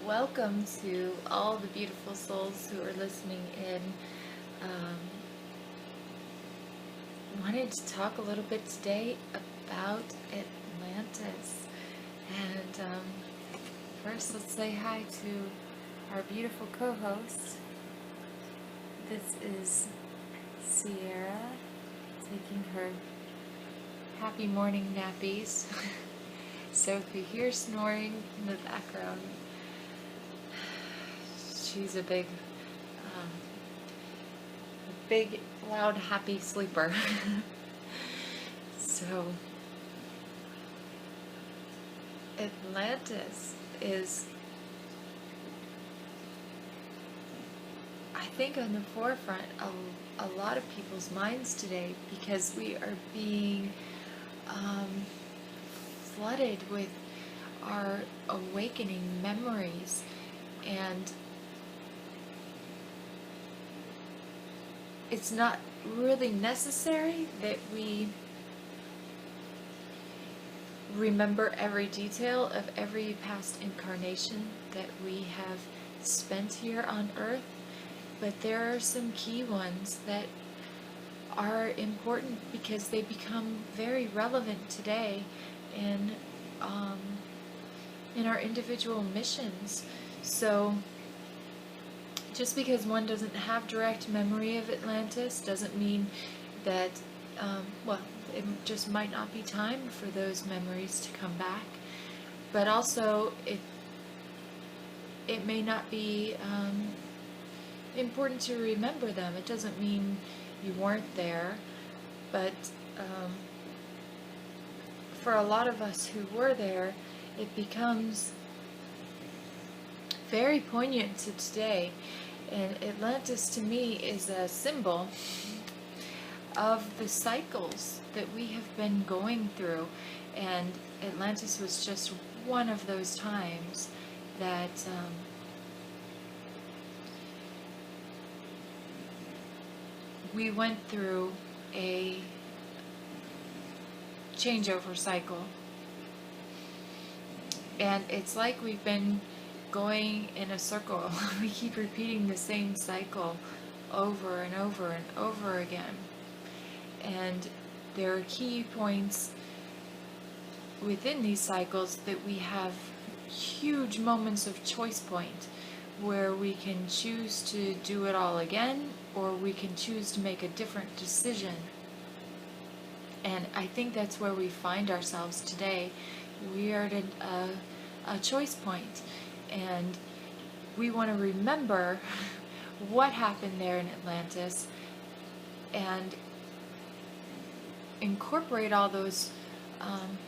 welcome to all the beautiful souls who are listening in. Wanted to talk a little bit today about Atlantis. And first, let's say hi to our beautiful co-host. This is Sierra taking her happy morning nappies. So if you hear snoring in the background, she's a big, loud, happy sleeper. So Atlantis is, I think, on the forefront of a lot of people's minds today because we are being flooded with our awakening memories, and it's not really necessary that we remember every detail of every past incarnation that we have spent here on Earth, but there are some key ones that are important because they become very relevant today in our individual missions. So just because one doesn't have direct memory of Atlantis doesn't mean that, it just might not be time for those memories to come back. But also, it may not be important to remember them. It doesn't mean you weren't there, but for a lot of us who were there, it becomes very poignant to today. And Atlantis to me is a symbol of the cycles that we have been going through, and Atlantis was just one of those times that we went through a changeover cycle, and it's like we've been going in a circle. We keep repeating the same cycle over and over and over again. And there are key points within these cycles that we have huge moments of choice point where we can choose to do it all again, or we can choose to make a different decision. And I think that's where we find ourselves today. We are at a choice point, and we want to remember what happened there in Atlantis and incorporate all those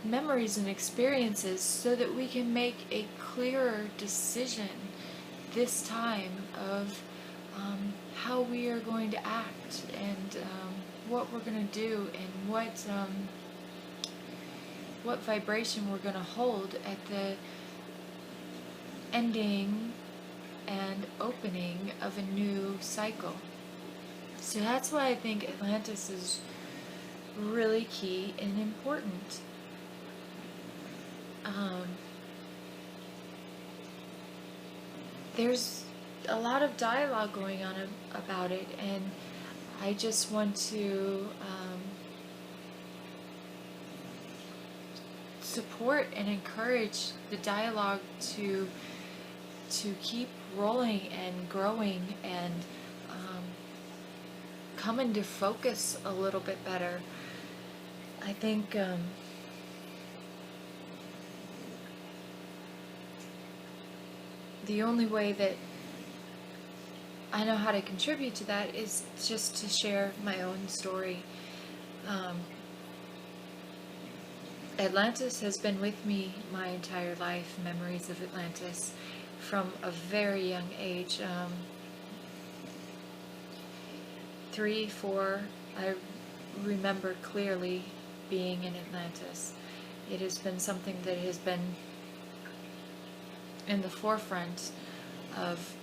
memories and experiences so that we can make a clearer decision this time of how we are going to act, and what we're going to do, and what vibration we're going to hold at the ending and opening of a new cycle. So that's why I think Atlantis is really key and important. There's a lot of dialogue going on about it, and I just want to support and encourage the dialogue to keep rolling and growing and come into focus a little bit better. I think the only way that I know how to contribute to that is just to share my own story. Atlantis has been with me my entire life, memories of Atlantis, from a very young age. 3, 4, I remember clearly being in Atlantis. It has been something that has been in the forefront of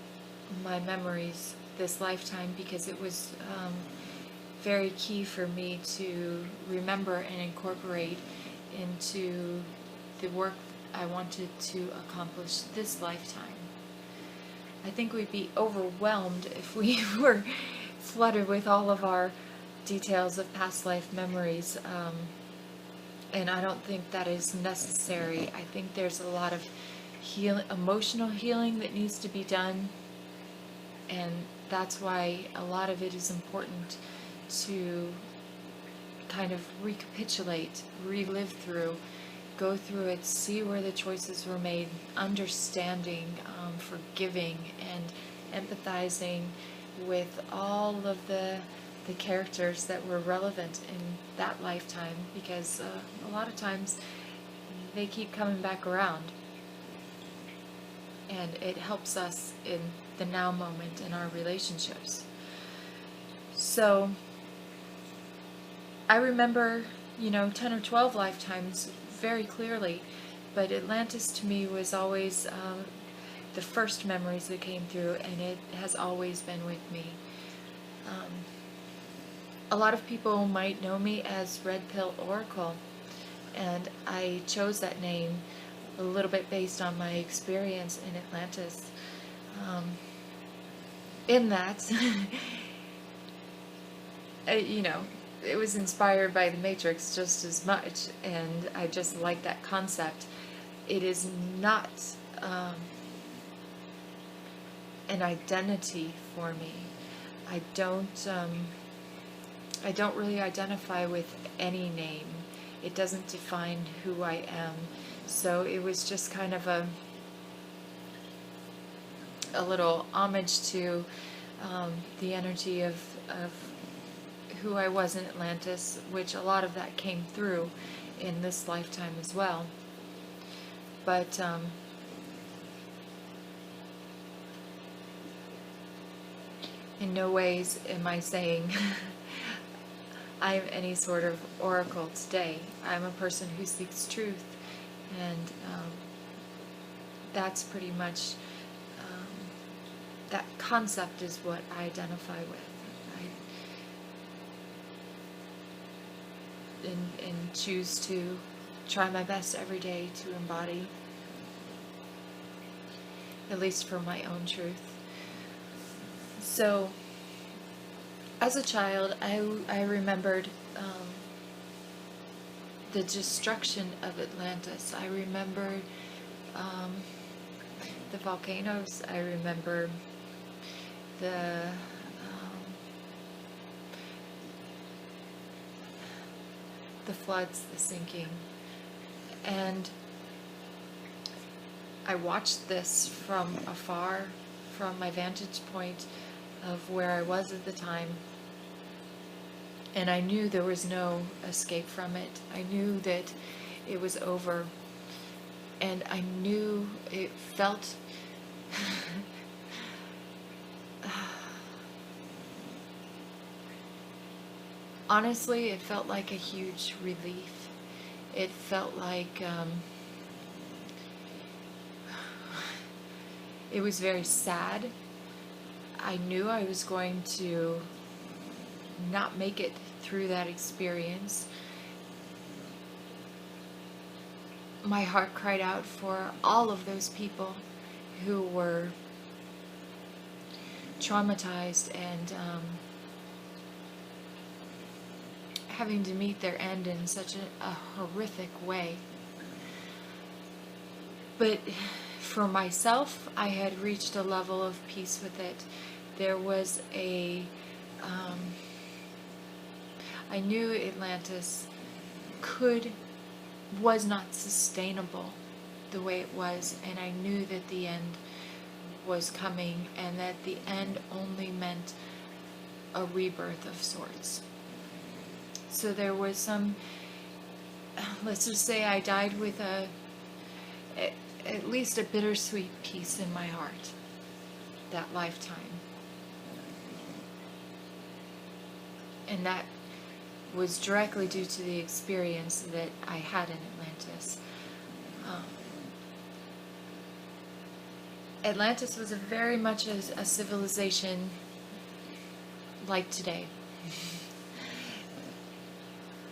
my memories this lifetime because it was very key for me to remember and incorporate into the work I wanted to accomplish this lifetime. I think we'd be overwhelmed if we were flooded with all of our details of past life memories. And I don't think that is necessary. I think there's a lot of emotional healing that needs to be done, and that's why a lot of it is important to kind of recapitulate, relive through, go through it, see where the choices were made, understanding, forgiving, and empathizing with all of the characters that were relevant in that lifetime, because a lot of times they keep coming back around, and it helps us in the now moment in our relationships. So I remember, 10 or 12 lifetimes very clearly, but Atlantis to me was always the first memories that came through, and it has always been with me. A lot of people might know me as Red Pill Oracle, and I chose that name a little bit based on my experience in Atlantis. In that, it was inspired by the Matrix just as much, and I just like that concept. It is not an identity for me. I don't really identify with any name. It doesn't define who I am. So it was just kind of a little homage to the energy of who I was in Atlantis, which a lot of that came through in this lifetime as well. But in no ways am I saying I'm any sort of oracle today. I'm a person who seeks truth, and that's pretty much, that concept is what I identify with. And choose to try my best every day to embody, at least for my own truth. So, as a child, I remembered the destruction of Atlantis. I remember the volcanoes. I remember the floods, the sinking, and I watched this from afar, from my vantage point of where I was at the time, and I knew there was no escape from it. I knew that it was over, and I knew it felt honestly, it felt like a huge relief. It felt like it was very sad. I knew I was going to not make it through that experience. My heart cried out for all of those people who were traumatized and having to meet their end in such a horrific way. But for myself, I had reached a level of peace with it. There was I knew Atlantis was not sustainable the way it was, and I knew that the end was coming, and that the end only meant a rebirth of sorts. So there was some, let's just say I died with at least a bittersweet peace in my heart that lifetime. And that was directly due to the experience that I had in Atlantis. Atlantis was very much a civilization like today.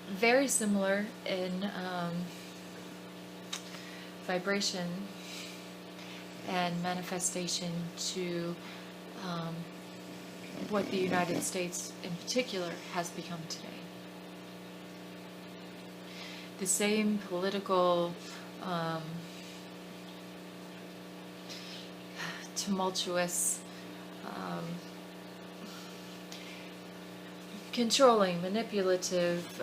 Very similar in vibration and and manifestation to what the United States in particular has become today. The same political tumultuous, controlling, manipulative,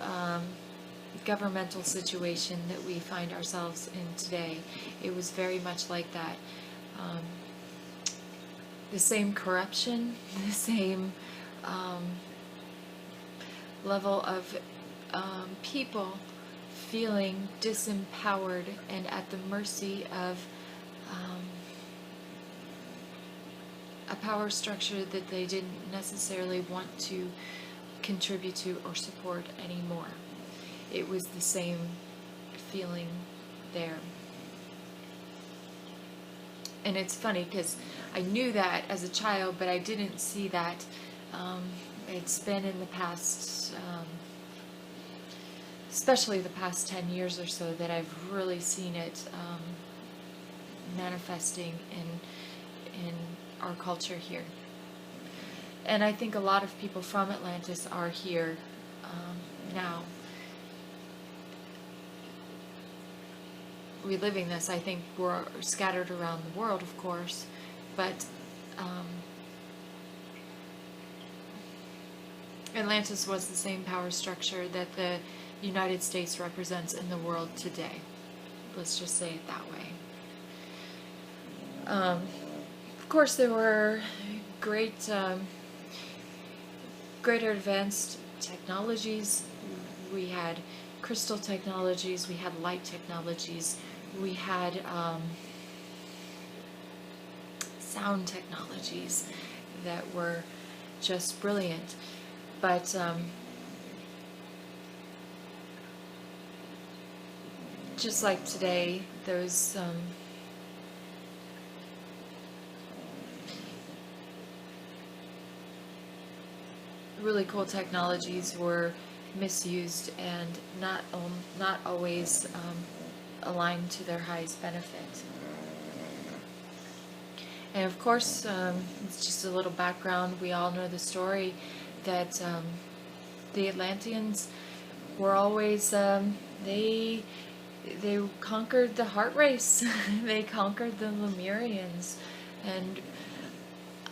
governmental situation that we find ourselves in today. It was very much like that. The same corruption, the same level of people feeling disempowered and at the mercy of a power structure that they didn't necessarily want to contribute to or support anymore. It was the same feeling there. And it's funny because I knew that as a child, but I didn't see that. It's been in the past, especially the past 10 years or so, that I've really seen it manifesting in our culture here. And I think a lot of people from Atlantis are here now. Reliving this. I think we're scattered around the world, of course, but Atlantis was the same power structure that the United States represents in the world today. Let's just say it that way. Of course, there were greater advanced technologies. We had crystal technologies, we had light technologies, we had sound technologies that were just brilliant. But just like today, those really cool technologies were misused and not always aligned to their highest benefit. And of course, it's just a little background. We all know the story that the Atlanteans were always they conquered the heart race. They conquered the Lemurians, and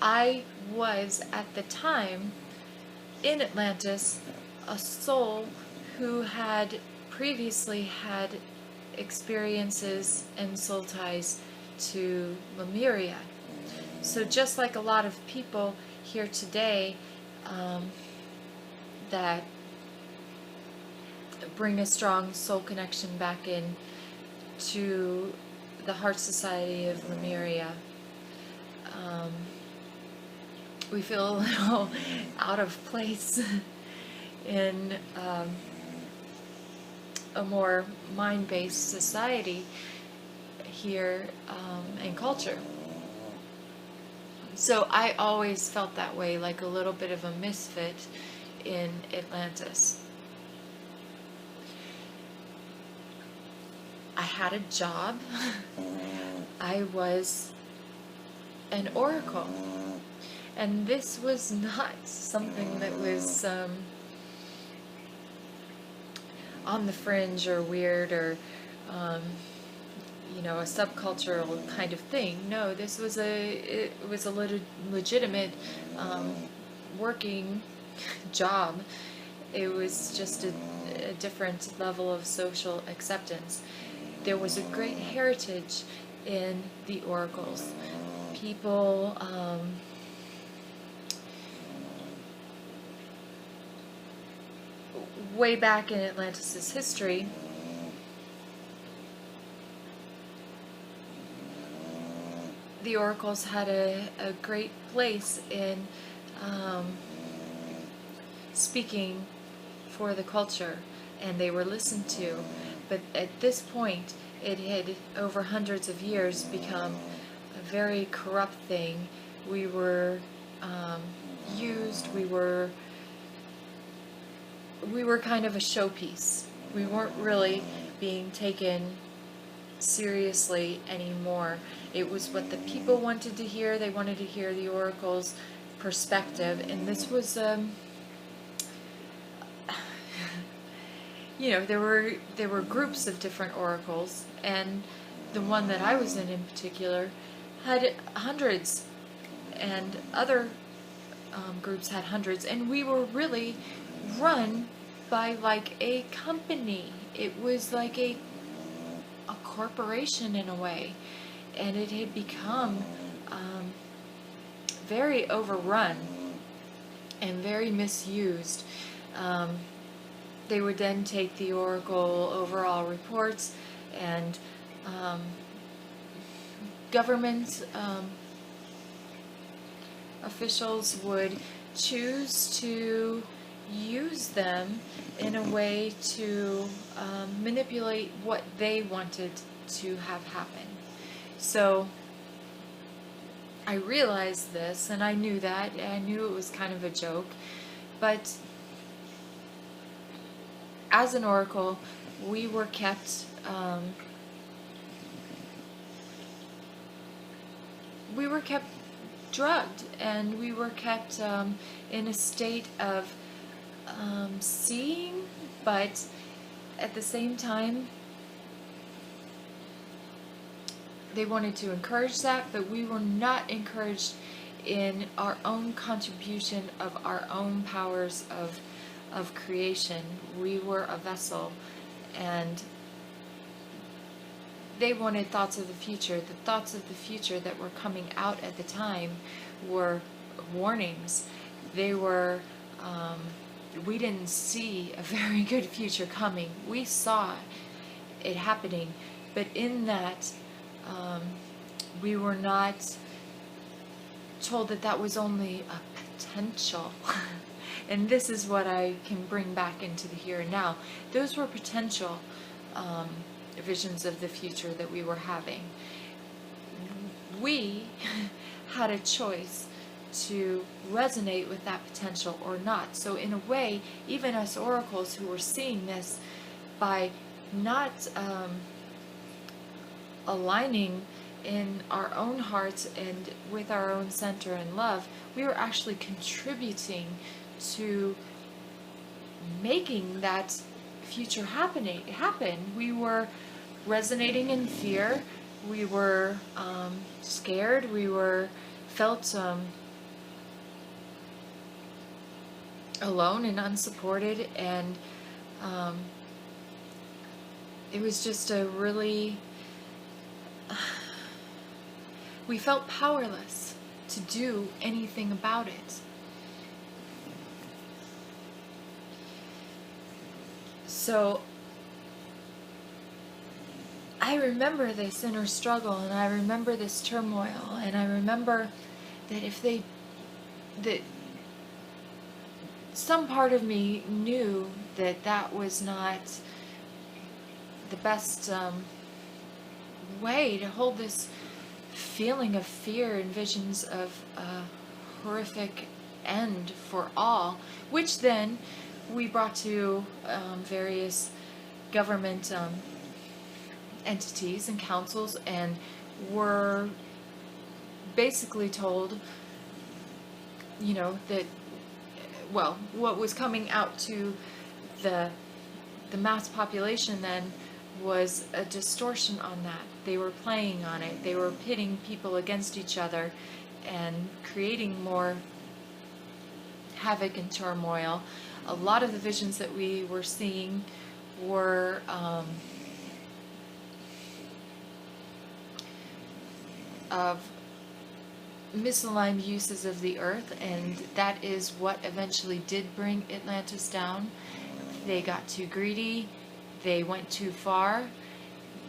I was at the time in Atlantis a soul who had previously had experiences and soul ties to Lemuria. So just like a lot of people here today that bring a strong soul connection back in to the Heart Society of Lemuria, we feel a little out of place in a more mind-based society here and culture. So I always felt that way, like a little bit of a misfit in Atlantis. I had a job. I was an oracle. And this was not something that was on the fringe or weird or, a subcultural kind of thing. No, this was it was a legitimate working job. It was just a different level of social acceptance. There was a great heritage in the oracles. People way back in Atlantis' history, the oracles had a great place in speaking for the culture, and they were listened to. But at this point, it had, over hundreds of years, become a very corrupt thing. We were used, we were kind of a showpiece. We weren't really being taken seriously anymore. It was what the people wanted to hear. They wanted to hear the oracle's perspective, and this was there were groups of different oracles, and the one that I was in particular had hundreds, and other groups had hundreds, and we were really run by like a company. It was like a corporation in a way, and it had become very overrun and very misused. They would then take the oracle overall reports, and government officials would choose to use them in a way to manipulate what they wanted to have happen. So I realized this, and I knew that, and I knew it was kind of a joke, but as an oracle, we were kept drugged, and we were kept in a state of seeing, but at the same time they wanted to encourage that, but we were not encouraged in our own contribution of our own powers of creation. We were a vessel, and they wanted thoughts of the future. The thoughts of the future that were coming out at the time were warnings. They were, we didn't see a very good future coming. We saw it happening, but in that, we were not told that that was only a potential. And this is what I can bring back into the here and now. Those were potential visions of the future that we were having. We had a choice to resonate with that potential or not. So in a way, even us oracles who were seeing this, by not aligning in our own hearts and with our own center and love, we were actually contributing to making that future happen. We were resonating in fear. We were scared. We felt alone and unsupported, and it was just a really we felt powerless to do anything about it. So I remember this inner struggle, and I remember this turmoil, and I remember that that some part of me knew that that was not the best way to hold this feeling of fear and visions of a horrific end for all, which then we brought to various government entities and councils, and were basically told, that, well, what was coming out to the mass population then was a distortion on that. They were playing on it. They were pitting people against each other and creating more havoc and turmoil. A lot of the visions that we were seeing were of misaligned uses of the earth, and that is what eventually did bring Atlantis down. They got too greedy. They went too far.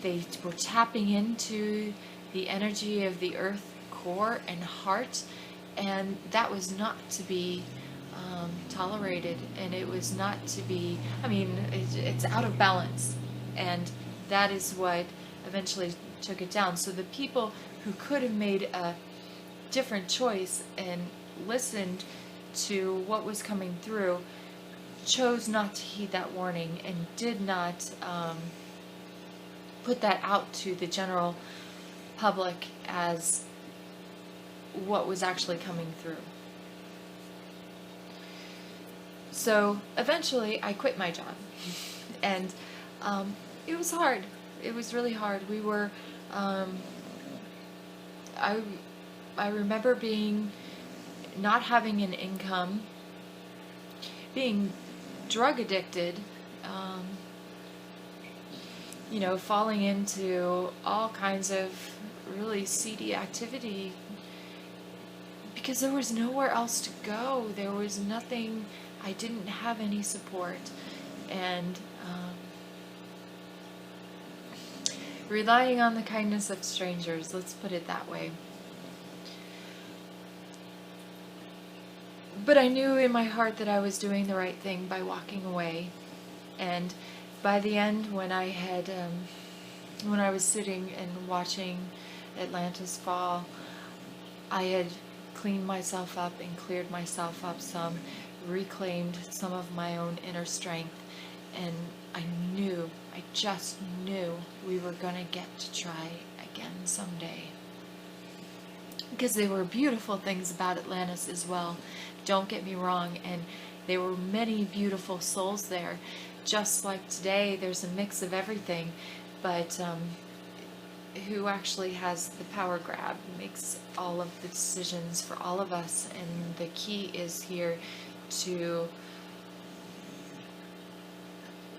They were tapping into the energy of the earth core and heart, and that was not to be tolerated, and it was not to be, it's out of balance, and that is what eventually took it down. So the people who could have made a different choice and listened to what was coming through chose not to heed that warning and did not put that out to the general public as what was actually coming through. So eventually I quit my job, and it was hard. It was really hard. We were, I remember not having an income, being drug addicted, falling into all kinds of really seedy activity because there was nowhere else to go. There was nothing. I didn't have any support, and relying on the kindness of strangers, let's put it that way. But I knew in my heart that I was doing the right thing by walking away. And by the end, when I was sitting and watching Atlantis fall, I had cleaned myself up and cleared myself up some, reclaimed some of my own inner strength, and I just knew we were going to get to try again someday. Because there were beautiful things about Atlantis as well, don't get me wrong, and there were many beautiful souls there. Just like today, there's a mix of everything, but who actually has the power grab makes all of the decisions for all of us, and the key is here to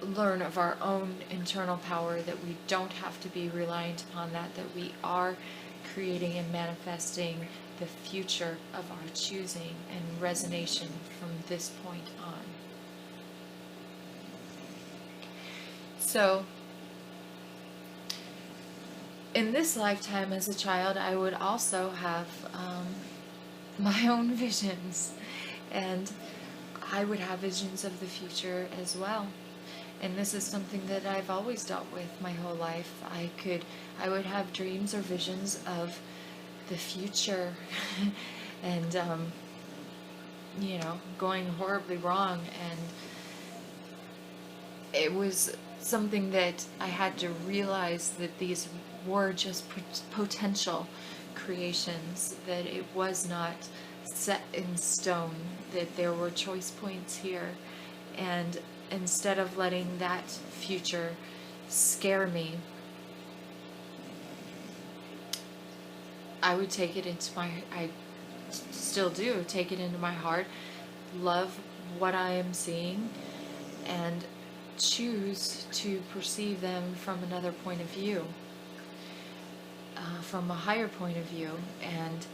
learn of our own internal power, that we don't have to be reliant upon that we are creating and manifesting the future of our choosing and resonation from this point on. So, in this lifetime as a child, I would also have my own visions, and I would have visions of the future as well. And this is something that I've always dealt with my whole life. I would have dreams or visions of the future and, going horribly wrong. And it was something that I had to realize, that these were just potential creations, that it was not set in stone, that there were choice points here. And instead of letting that future scare me, I would take it into I still do, take it into my heart, love what I am seeing, and choose to perceive them from another point of view, from a higher point of view, and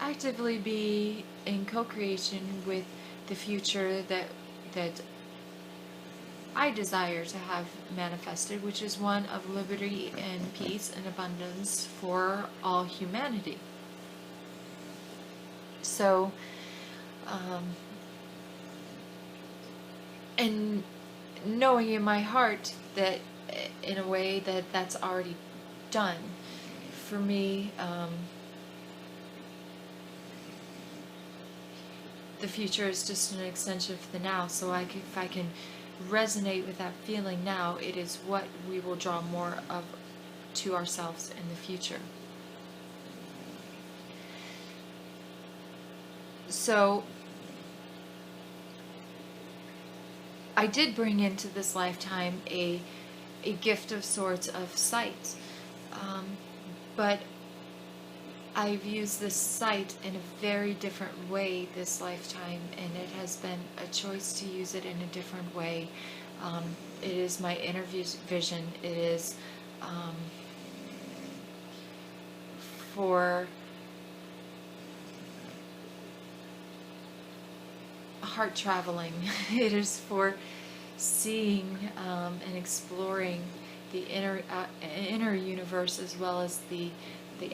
actively be in co-creation with the future that I desire to have manifested, which is one of liberty and peace and abundance for all humanity. So, and knowing in my heart that in a way that's already done for me, the future is just an extension of the now. So if I can resonate with that feeling now, it is what we will draw more of to ourselves in the future. So I did bring into this lifetime a gift of sorts of sight, but I've used this sight in a very different way this lifetime, and it has been a choice to use it in a different way. It is my inner vision. It is for heart traveling. It is for seeing and exploring the inner universe as well as the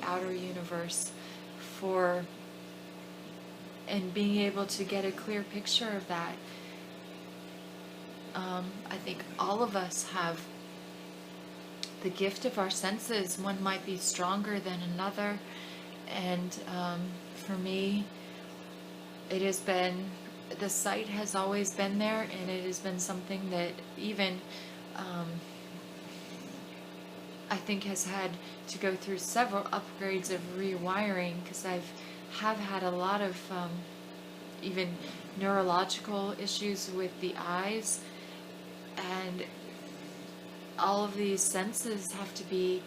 outer universe, and being able to get a clear picture of that. I think all of us have the gift of our senses. One might be stronger than another, and for me, it has been, the sight has always been there, and it has been something that even I think has had to go through several upgrades of rewiring, because have had a lot of even neurological issues with the eyes, and all of these senses have to be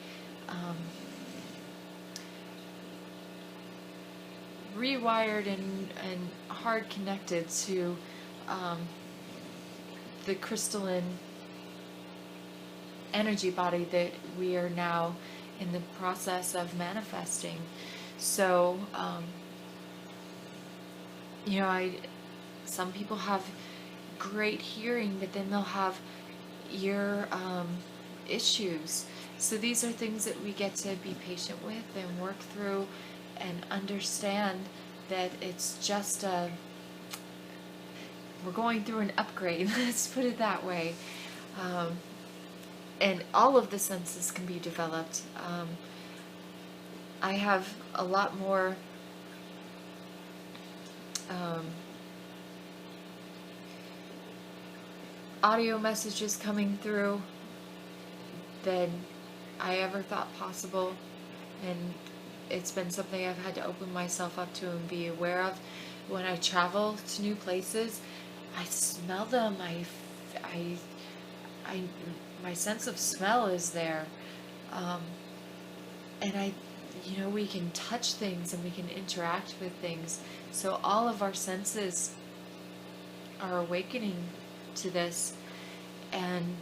rewired and hard connected to the crystalline energy body that we are now in the process of manifesting. So, you know, some people have great hearing, but then they'll have ear issues. So these are things that we get to be patient with and work through and understand that it's just we're going through an upgrade, let's put it that way. And all of the senses can be developed. I have a lot more audio messages coming through than I ever thought possible, and it's been something I've had to open myself up to and be aware of. When I travel to new places, I smell them. My sense of smell is there, and we can touch things and we can interact with things. So all of our senses are awakening to this, and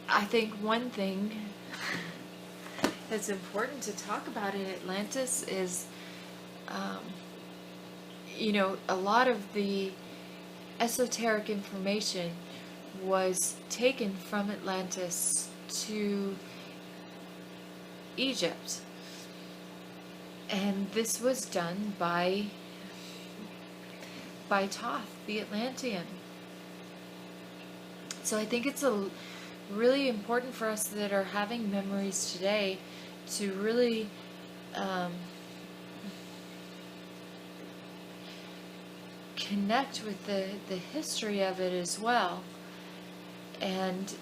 I think one thing that's important to talk about in Atlantis is, a lot of the esoteric information was taken from Atlantis to Egypt. And this was done by Thoth, the Atlantean. So I think it's really important for us that are having memories today to really connect with the history of it as well, and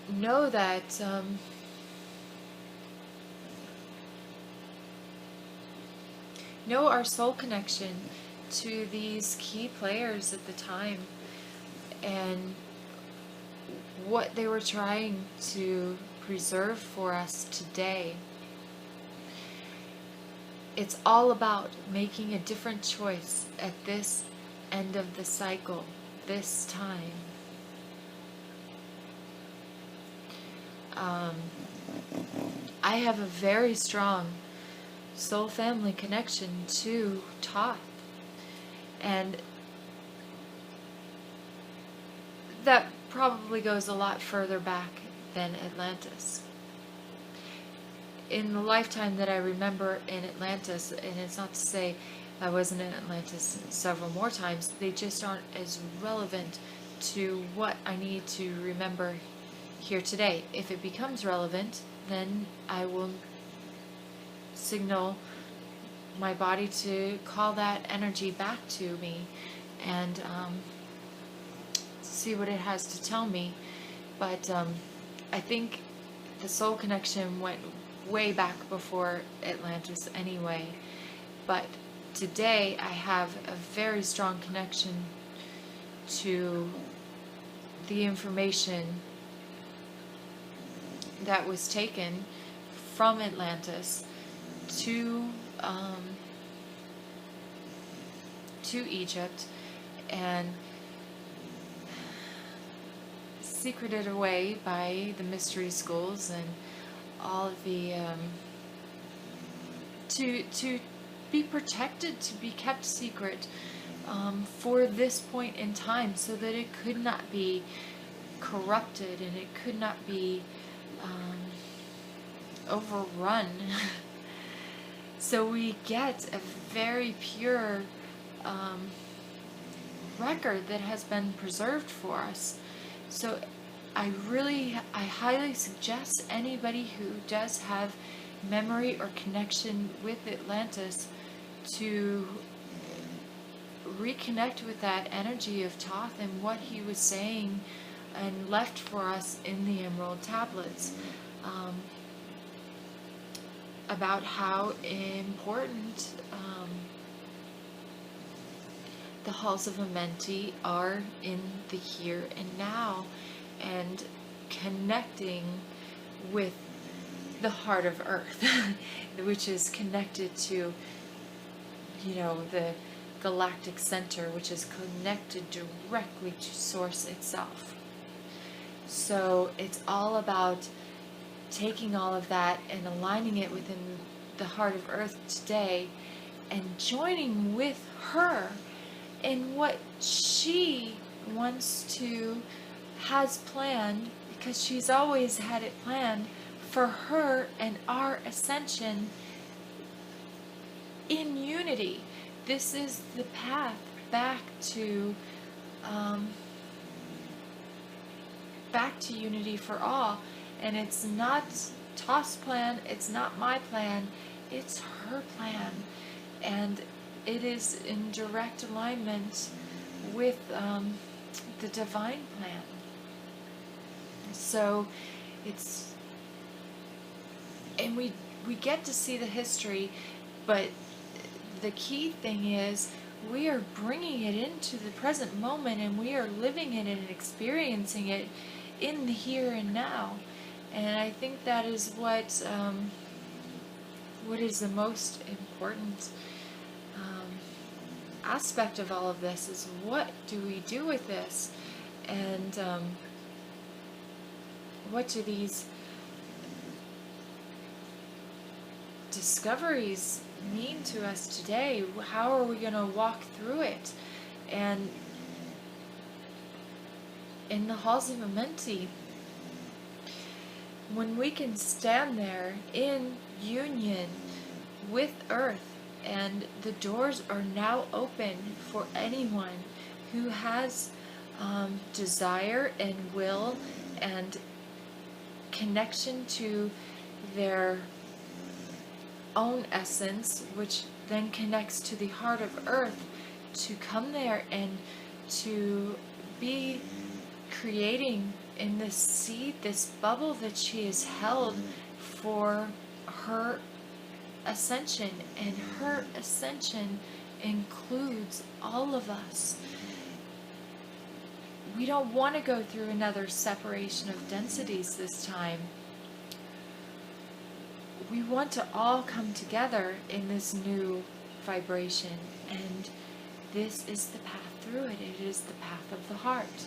know that know our soul connection to these key players at the time and what they were trying to preserve for us today. It's all about making a different choice at this end of the cycle, this time. I have a very strong soul family connection to Thoth, and that probably goes a lot further back than Atlantis. In the lifetime that I remember in Atlantis, and it's not to say I wasn't in Atlantis several more times, they just aren't as relevant to what I need to remember here today. If it becomes relevant, then I will signal my body to call that energy back to me and see what it has to tell me. But I think the soul connection went way back before Atlantis anyway. But today I have a very strong connection to the information that was taken from Atlantis to Egypt and secreted away by the mystery schools and all of the to be protected, to be kept secret for this point in time, so that it could not be corrupted and it could not be overrun. So we get a very pure record that has been preserved for us. So I highly suggest anybody who does have memory or connection with Atlantis to reconnect with that energy of Thoth and what he was saying and left for us in the Emerald Tablets, about how important the halls of Amenti are in the here and now, and connecting with the heart of Earth, which is connected to, the galactic center, which is connected directly to Source itself. So it's all about taking all of that and aligning it within the heart of Earth today, and joining with her in what she has planned, because she's always had it planned for her and our ascension in unity. This is the path back to unity for all. And it's not Toss's plan, it's not my plan, it's her plan. And it is in direct alignment with the divine plan. So and we get to see the history, but the key thing is we are bringing it into the present moment, and we are living it and experiencing it in the here and now. And I think that is what is the most important aspect of all of this, is what do we do with this, and what do these discoveries mean to us today? How are we going to walk through it? And in the halls of Amenti, when we can stand there in union with Earth, and the doors are now open for anyone who has desire and will and connection to their own essence, which then connects to the heart of Earth, to come there and to be creating in this seed, this bubble that she has held for her ascension. And her ascension includes all of us. We don't want to go through another separation of densities this time. We want to all come together in this new vibration, and this is the path through it. It is the path of the heart.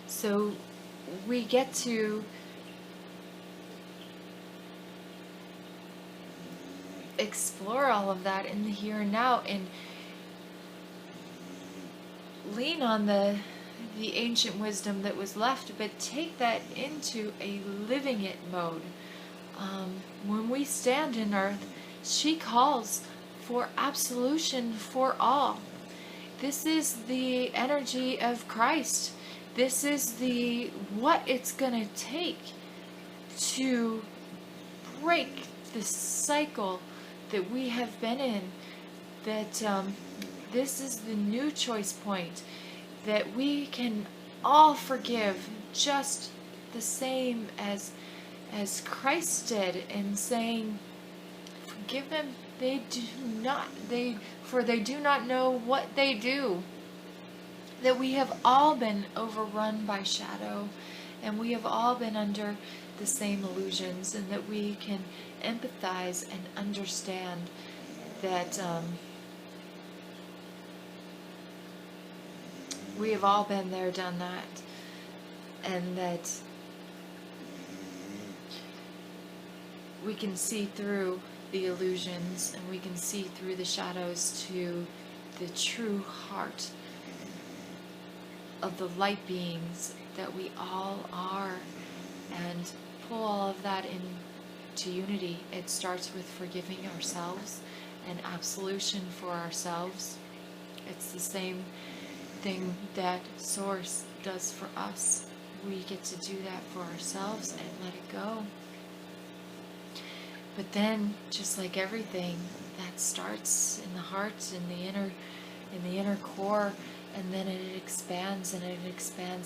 So we get to explore all of that in the here and now, and lean on the ancient wisdom that was left, but take that into a living it mode. When we stand in Earth, she calls for absolution for all. This is the energy of Christ. This is what it's going to take to break the cycle that we have been in. That this is the new choice point, that we can all forgive just the same as Christ did, in saying, forgive them, for they do not know what they do. That we have all been overrun by shadow, and we have all been under the same illusions, and that we can empathize and understand that we have all been there, done that, and that we can see through the illusions, and we can see through the shadows to the true heart of the light beings that we all are, and pull all of that into unity. It starts with forgiving ourselves and absolution for ourselves. It's the same thing that Source does for us. We get to do that for ourselves and let it go. But then, just like everything, that starts in the heart, in the inner core, and then it expands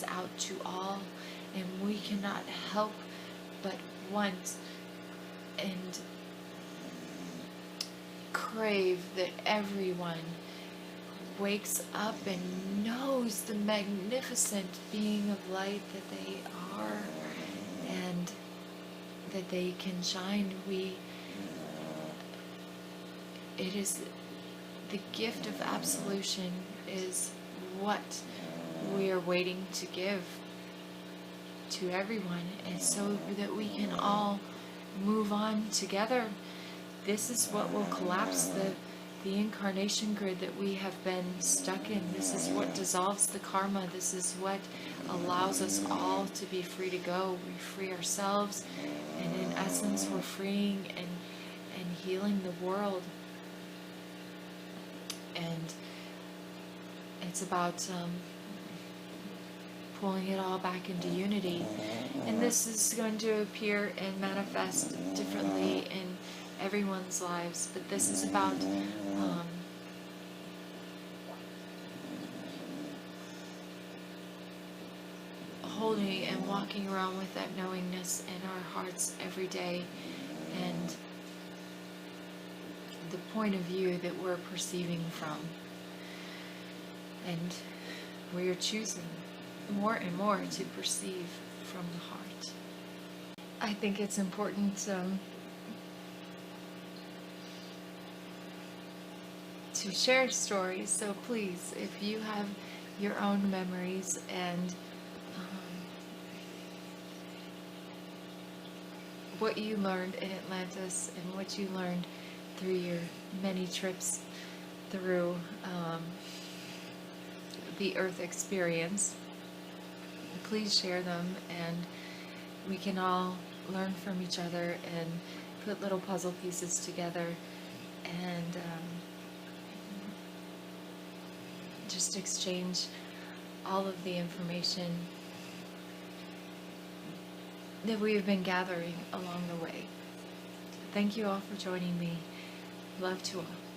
out to all, and we cannot help but want and crave that everyone wakes up and knows the magnificent being of light that they are, and that they can shine. It is the gift of absolution is what we are waiting to give to everyone, and so that we can all move on together. This is what will collapse the incarnation grid that we have been stuck in. This is what dissolves the karma. This is what allows us all to be free to go. We free ourselves, and in essence we're freeing and healing the world. And it's about pulling it all back into unity. And this is going to appear and manifest differently in everyone's lives, but this is about holding and walking around with that knowingness in our hearts every day, and the point of view that we're perceiving from, and we are choosing more and more to perceive from the heart. I think it's important to share stories, so please, if you have your own memories and what you learned in Atlantis and what you learned through your many trips through the Earth experience, please share them, and we can all learn from each other and put little puzzle pieces together, and just exchange all of the information that we have been gathering along the way. Thank you all for joining me. Love to all.